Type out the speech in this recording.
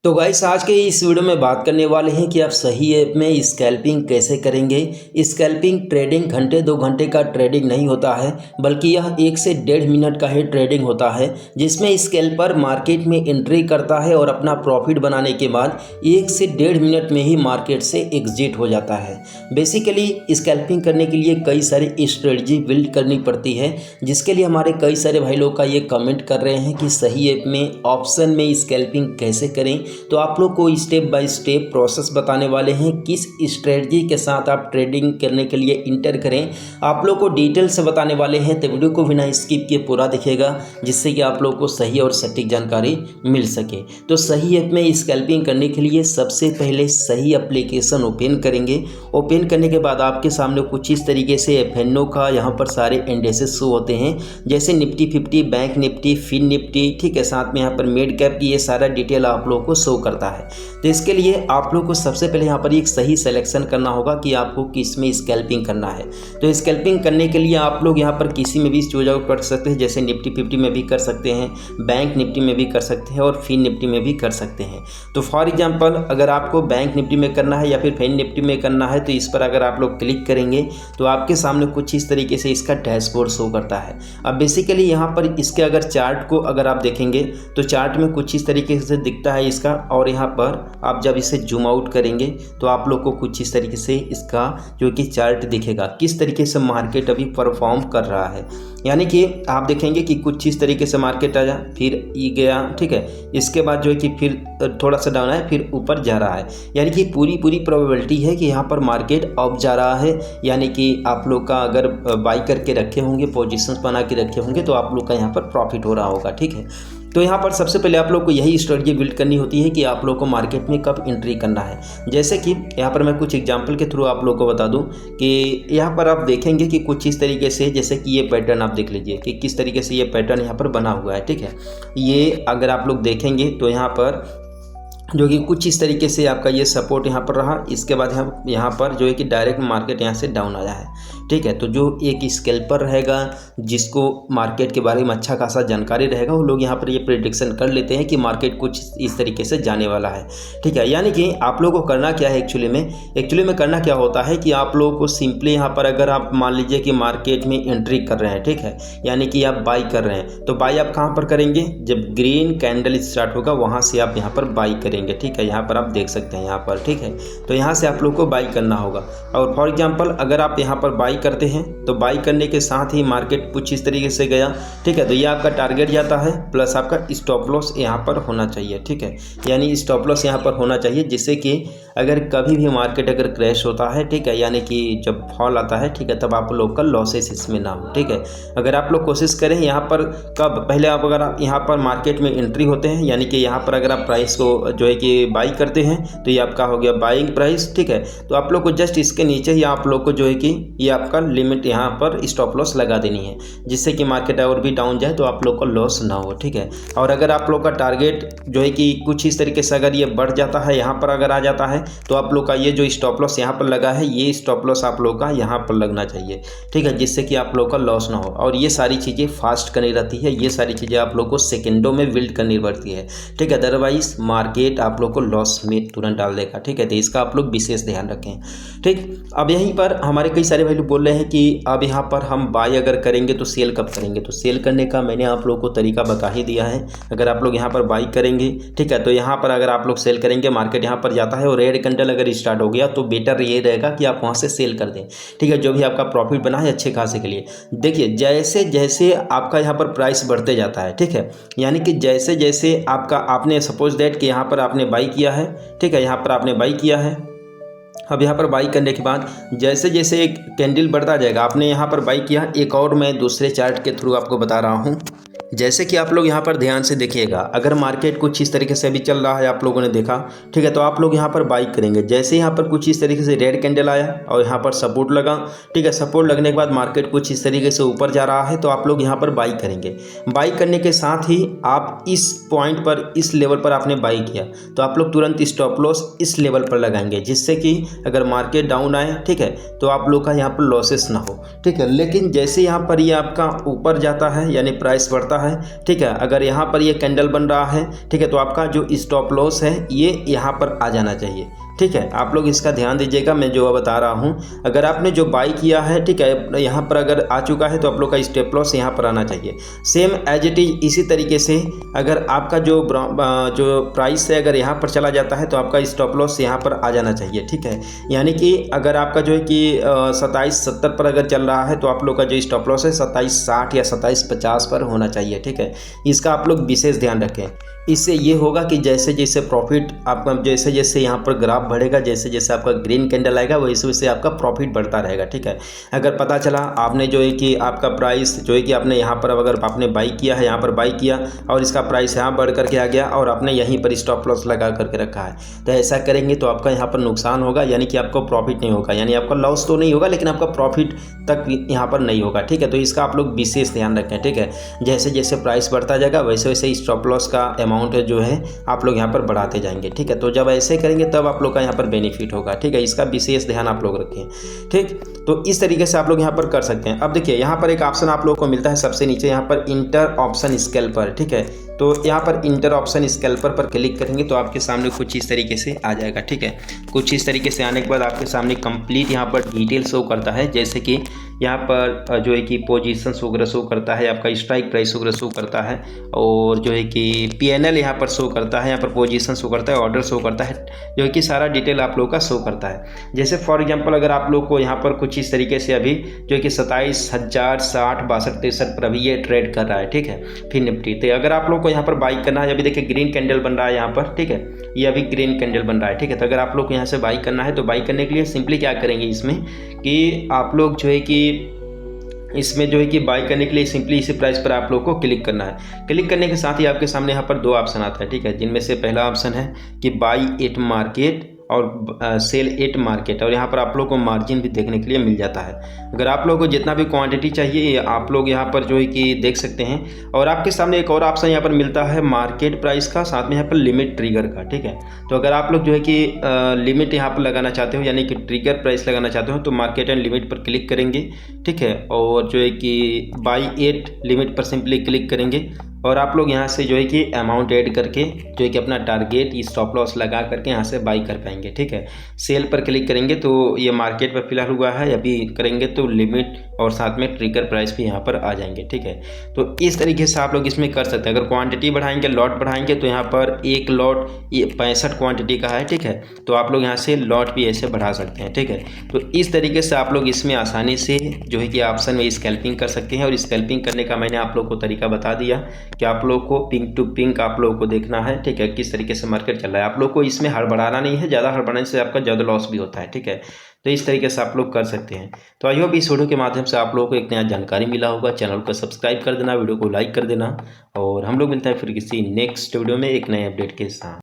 तो गाइस आज के इस वीडियो में बात करने वाले हैं कि आप सही ऐप में स्कैल्पिंग कैसे करेंगे। स्कैल्पिंग ट्रेडिंग घंटे 2 घंटे का ट्रेडिंग नहीं होता है, बल्कि यह 1 से 1.5 मिनट का ही ट्रेडिंग होता है, जिसमें स्कैल्पर मार्केट में एंट्री करता है और अपना प्रॉफिट बनाने के बाद 1 से 1.5 मिनट में ही मार्केट से एग्जिट हो जाता है। बेसिकली स्कैल्पिंग करने के लिए कई सारी स्ट्रेटजी बिल्ड करनी पड़ती है, जिसके लिए हमारे कई सारे भाई लोग का ये कमेंट कर रहे हैं कि सही ऐप में ऑप्शन में स्कैल्पिंग कैसे करें। तो आप लोग को स्टेप बाय स्टेप प्रोसेस बताने वाले हैं, किस स्ट्रेटजी के साथ आप ट्रेडिंग करने के लिए इंटर करें। आप लोग को डिटेल से बताने वाले हैं, तो वीडियो को बिना स्किप किए पूरा दिखेगा, जिससे कि आप लोग को सही और सटीक जानकारी मिल सके। तो सही ऐप में स्कैल्पिंग करने के लिए सबसे पहले सही एप्लीकेशन ओपन करेंगे। ओपन करने के बाद आपके सामने कुछ इस तरीके से एफएनओ का यहाँ पर सारे इंडेक्सेस शो होते हैं, जैसे Nifty 50, bank Nifty, fin Nifty, ठीक है। साथ में यहाँ पर मिड कैप की ये सारा डिटेल आप लोग को शो करता है। तो इसके लिए आप लोग को सबसे पहले यहाँ पर एक सही सिलेक्शन करना होगा कि आपको किस में स्कैल्पिंग करना है। तो स्कैल्पिंग करने के लिए आप लोग यहाँ पर किसी में भी चूज आउट कर सकते हैं, जैसे निफ्टी 50 में भी कर सकते हैं, बैंक निफ्टी में भी कर सकते हैं और फिन निफ्टी में भी कर सकते हैं। तो फॉर एग्जाम्पल अगर आपको बैंक निफ्टी में करना है या फिर फिन निफ्टी में करना है, तो इस पर अगर आप लोग क्लिक करेंगे तो आपके सामने कुछ इस तरीके से इसका डैशबोर्ड शो करता है। अब बेसिकली यहाँ पर इसके अगर चार्ट को अगर आप देखेंगे तो चार्ट में कुछ इस तरीके से दिखता है इसका, और यहाँ पर आप जब इसे जूम आउट करेंगे तो आप लोग को कुछ इस तरीके से इसका जो कि चार्ट दिखेगा, किस तरीके से मार्केट अभी परफॉर्म कर रहा है। यानी कि आप देखेंगे कि कुछ इस तरीके से मार्केट आया, फिर ये गया, ठीक है। इसके बाद जो है कि फिर थोड़ा सा डाउन है, फिर ऊपर जा रहा है। यानी कि पूरी प्रोबेबिलिटी है कि यहाँ पर मार्केट अप जा रहा है। यानी कि आप लोग का अगर बाई करके रखे होंगे, पोजीशंस बना के रखे होंगे, तो आप लोग का यहाँ पर प्रॉफिट हो रहा होगा, ठीक है। तो यहाँ पर सबसे पहले आप लोग को यही स्ट्रेटजी बिल्ड करनी होती है कि आप लोग को मार्केट में कब एंट्री करना है। जैसे कि यहाँ पर मैं कुछ एग्जांपल के थ्रू आप लोग को बता दूं कि यहाँ पर आप देखेंगे कि कुछ इस तरीके से, जैसे कि ये पैटर्न आप देख लीजिए कि किस तरीके से ये पैटर्न यहाँ पर बना हुआ है, ठीक है। ये अगर आप लोग देखेंगे तो यहाँ पर जो कि कुछ इस तरीके से आपका ये सपोर्ट यहाँ पर रहा। इसके बाद यहाँ पर जो है कि डायरेक्ट मार्केट यहाँ से डाउन आया है, ठीक है। तो जो एक स्कैल्पर रहेगा, जिसको मार्केट के बारे में अच्छा खासा जानकारी रहेगा, वो लोग यहाँ पर ये प्रेडिक्शन कर लेते हैं कि मार्केट कुछ इस तरीके से जाने वाला है, ठीक है। यानी कि आप लोगों को करना क्या है, एक्चुअली में करना क्या होता है कि आप लोगों को सिंपली यहाँ पर अगर आप मान लीजिए कि मार्केट में एंट्री कर रहे हैं, ठीक है, यानी कि आप बाई कर रहे हैं, तो बाई आप कहाँ पर करेंगे, जब ग्रीन कैंडल स्टार्ट होगा वहाँ से आप यहाँ पर बाई करेंगे, ठीक है। यहाँ पर आप देख सकते हैं यहाँ पर, ठीक है। तो यहाँ से आप लोग को बाई करना होगा। और फॉर एग्जांपल अगर आप यहाँ पर बाई करते हैं तो बाई करने के साथ ही मार्केट कुछ इस तरीके से गया, ठीक है। तो ये आपका टारगेट जाता है, प्लस आपका स्टॉप लॉस यहाँ पर होना चाहिए, ठीक है। यानी स्टॉप लॉस यहाँ पर होना चाहिए, जिससे कि अगर कभी भी मार्केट अगर क्रैश होता है, ठीक है, यानी कि जब फॉल आता है, ठीक है, तब आप लोग का लॉसेस इसमें ना हो, ठीक है। अगर आप लोग कोशिश करें यहाँ पर कब पहले आप अगर यहाँ पर मार्केट में एंट्री होते हैं, यानी कि यहाँ पर अगर आप प्राइस को जो है कि बाई करते हैं तो ये आपका हो गया बाइंग प्राइस, ठीक है। तो आप लोग को जस्ट इसके नीचे ही आप लोग को जो है कि ये आपका लिमिट यहाँ पर स्टॉप लॉस लगा देनी है, जिससे कि मार्केट और भी डाउन जाए तो आप लोग को लॉस ना हो, ठीक है। और अगर आप लोग का टारगेट जो है कि कुछ इस तरीके से अगर ये बढ़ जाता है, यहाँ पर अगर आ जाता है, तो आप लोग का ये जो स्टॉप लॉस यहाँ पर लगा है, ये स्टॉप लॉस आप लोग का यहाँ पर लगना चाहिए, ठीक है, जिससे कि आप लोग का लॉस ना हो। और ये सारी चीज़ें फास्ट करनी रहती है, ये सारी चीज़ें आप लोग को सेकेंडों में बिल्ड करनी पड़ती है, ठीक है। अदरवाइज मार्केट आप लोग को लॉस में तुरंत डाल देगा, ठीक है। तो इसका आप लोग विशेष ध्यान रखें, ठीक। अब यहीं पर हमारे कई सारे भाई लोग बोल रहे हैं कि अब यहाँ पर हम बाय अगर करेंगे तो सेल कब करेंगे। तो सेल करने का मैंने आप लोगों को तरीका बता ही दिया है। अगर आप लोग यहाँ पर बाई करेंगे, ठीक है, तो यहाँ पर अगर आप लोग सेल करेंगे, मार्केट यहाँ पर जाता है और रेड कैंडल अगर स्टार्ट हो गया तो बेटर ये रहेगा कि आप वहाँ से सेल कर दें, ठीक है। जो भी आपका प्रॉफिट बना है अच्छे खासे के लिए, देखिए जैसे जैसे आपका यहाँ पर प्राइस बढ़ते जाता है, ठीक है, यानी कि जैसे जैसे आपका आपने सपोज दैट कि यहाँ पर आपने बाई किया है, ठीक है, यहाँ पर आपने बाई किया है। अब यहाँ पर बाई करने के बाद जैसे जैसे एक कैंडल बढ़ता जाएगा, आपने यहाँ पर बाई किया, एक और मैं दूसरे चार्ट के थ्रू आपको बता रहा हूँ। जैसे कि आप लोग यहाँ पर ध्यान से देखिएगा, अगर मार्केट कुछ इस तरीके से अभी चल रहा है, आप लोगों ने देखा, ठीक है, तो आप लोग यहाँ पर बाई करेंगे। जैसे यहाँ पर कुछ इस तरीके से रेड कैंडल आया और यहाँ पर सपोर्ट लगा, ठीक है, सपोर्ट लगने के बाद मार्केट कुछ इस तरीके से ऊपर जा रहा है, तो आप लोग यहाँ पर बाई करेंगे। बाई करने के साथ ही आप इस पॉइंट पर, इस लेवल पर आपने बाई किया, तो आप लोग तुरंत स्टॉप लॉस इस लेवल पर लगाएंगे, जिससे कि अगर मार्केट डाउन आए, ठीक है, तो आप लोग का यहाँ पर लॉसेस ना हो, ठीक है। लेकिन जैसे यहाँ पर ये आपका ऊपर जाता है, यानी प्राइस बढ़ता है, ठीक है। अगर यहाँ पर ये कैंडल बन रहा है, ठीक है, तो आपका जो स्टॉप लॉस है ये यहाँ पर आ जाना चाहिए, ठीक है। आप लोग इसका ध्यान दीजिएगा, मैं जो बता रहा हूँ। अगर आपने जो बाई किया है, ठीक है, यहाँ पर अगर आ चुका है तो आप लोग का स्टॉप लॉस यहाँ पर आना चाहिए। सेम एज इट इज इसी तरीके से अगर आपका जो प्राइस है अगर यहाँ पर चला जाता है तो आपका स्टॉप लॉस यहाँ पर आ जाना चाहिए, ठीक है। यानी कि अगर आपका जो है कि 27.70 पर अगर चल रहा है तो आप लोग का जो स्टॉप लॉस है 27.60 या 27.50 पर होना चाहिए, ठीक है। इसका आप लोग विशेष ध्यान रखें। इससे ये होगा कि जैसे जैसे प्रॉफिट आपका जैसे जैसे यहाँ पर ग्राफ बढ़ेगा, जैसे जैसे आपका ग्रीन कैंडल आएगा वैसे वैसे आपका प्रॉफिट बढ़ता रहेगा, ठीक है। अगर पता चला आपने जो है कि आपका प्राइस जो है कि आपने यहाँ पर अगर आपने बाई किया है, यहाँ पर बाई किया और इसका प्राइस यहाँ बढ़ करके आ गया और आपने यहीं पर स्टॉप लॉस लगा करके रखा है, तो ऐसा करेंगे तो आपका यहाँ पर नुकसान होगा, यानी कि आपको प्रॉफिट नहीं होगा। यानी आपका लॉस तो नहीं होगा लेकिन आपका प्रॉफिट तक यहाँ पर नहीं होगा, ठीक है। तो इसका आप लोग विशेष ध्यान रखें, ठीक है। जैसे जैसे प्राइस बढ़ता जाएगा वैसे वैसे स्टॉप लॉस का अमाउंट जो है आप लोग यहाँ पर बढ़ाते जाएंगे, ठीक है। तो जब ऐसे करेंगे तब आप लोग का यहाँ पर बेनिफिट होगा, ठीक है। इसका विशेष ध्यान आप लोग रखें, ठीक। तो इस तरीके से आप लोग यहाँ पर कर सकते हैं। अब देखिए यहाँ पर एक ऑप्शन आप लोग को मिलता है सबसे नीचे यहाँ पर इंटर ऑप्शन स्कैल्पर, ठीक है। तो यहाँ पर इंटर ऑप्शन स्कैल्पर पर क्लिक करेंगे तो आपके सामने कुछ इस तरीके से आ जाएगा, ठीक है। कुछ इस तरीके से आने के बाद आपके सामने कंप्लीट यहाँ पर डिटेल शो करता है, जैसे कि यहाँ पर जो है कि पोजीशंस वगैरह शो करता है, आपका स्ट्राइक प्राइस वगैरह शो करता है और जो है कि पीएनएल यहाँ पर शो करता है, यहाँ पर पोजीशन शो करता है, ऑर्डर शो करता है, जो है कि सारा डिटेल आप लोग का शो करता है। जैसे फॉर एग्जांपल अगर आप लोग को यहाँ पर कुछ इस तरीके से अभी जो है कि 27,060 62 63 पर अभी ये ट्रेड कर रहा है, ठीक है, फिर निफ्टी। तो अगर आप लोग को यहाँ पर बाई करना है, अभी देखिए ग्रीन कैंडल बन रहा है यहाँ पर, ठीक है, ये अभी ग्रीन कैंडल बन रहा है, ठीक है। तो अगर आप लोग को यहाँ से बाई करना है तो बाई करने के लिए सिंपली क्या करेंगे इसमें कि आप लोग जो है कि इसमें जो है कि बाई करने के लिए सिंपली इसी प्राइस पर आप लोग को क्लिक करना है। क्लिक करने के साथ ही आपके सामने यहाँ पर दो ऑप्शन आता है, ठीक है, जिनमें से पहला ऑप्शन है कि बाई एट मार्केट और सेल एट मार्केट, और यहाँ पर आप लोग को मार्जिन भी देखने के लिए मिल जाता है। अगर आप लोगों को जितना भी क्वांटिटी चाहिए आप लोग यहाँ पर जो है कि देख सकते हैं। और आपके सामने एक और ऑप्शन यहाँ पर मिलता है मार्केट प्राइस का, साथ में यहाँ पर लिमिट ट्रिगर का, ठीक है। तो अगर आप लोग जो है कि लिमिट यहाँ पर लगाना चाहते हो, यानी कि ट्रिगर प्राइस लगाना चाहते हो, तो मार्केट एंड लिमिट पर क्लिक करेंगे, ठीक है। और जो है कि बाई एट लिमिट पर सिंपली क्लिक करेंगे और आप लोग यहाँ से जो है कि अमाउंट ऐड करके जो है कि अपना टारगेट स्टॉप लॉस लगा करके यहाँ से बाई कर पाएंगे, ठीक है। सेल पर क्लिक करेंगे तो ये मार्केट पर फिलहाल हुआ है, अभी करेंगे तो लिमिट और साथ में ट्रिगर प्राइस भी यहाँ पर आ जाएंगे, ठीक है। तो इस तरीके से आप लोग इसमें कर सकते हैं। अगर क्वांटिटी बढ़ाएंगे, लॉट बढ़ाएंगे, तो यहाँ पर एक लॉट ये 65 क्वांटिटी का है, ठीक है, तो आप लोग यहाँ से लॉट भी ऐसे बढ़ा सकते हैं, ठीक है। तो इस तरीके से आप लोग इसमें आसानी से जो है कि ऑप्शन में स्कैल्पिंग कर सकते हैं। और स्कैल्पिंग करने का मैंने आप लोग को तरीका बता दिया कि आप लोग को पिंक टू पिंक आप लोग को देखना है, ठीक है, किस तरीके से मार्केट चल रहा है। आप लोग को इसमें हड़बड़ाना नहीं है, ज़्यादा हड़बड़ाने से आपका ज़्यादा लॉस भी होता है, ठीक है। तो इस तरीके से आप लोग कर सकते हैं। तो आई होप इस वीडियो के माध्यम से आप लोगों को एक नया जानकारी मिला होगा। चैनल को सब्सक्राइब कर देना, वीडियो को लाइक कर देना और हम लोग मिलते हैं फिर किसी नेक्स्ट वीडियो में एक नए अपडेट के साथ।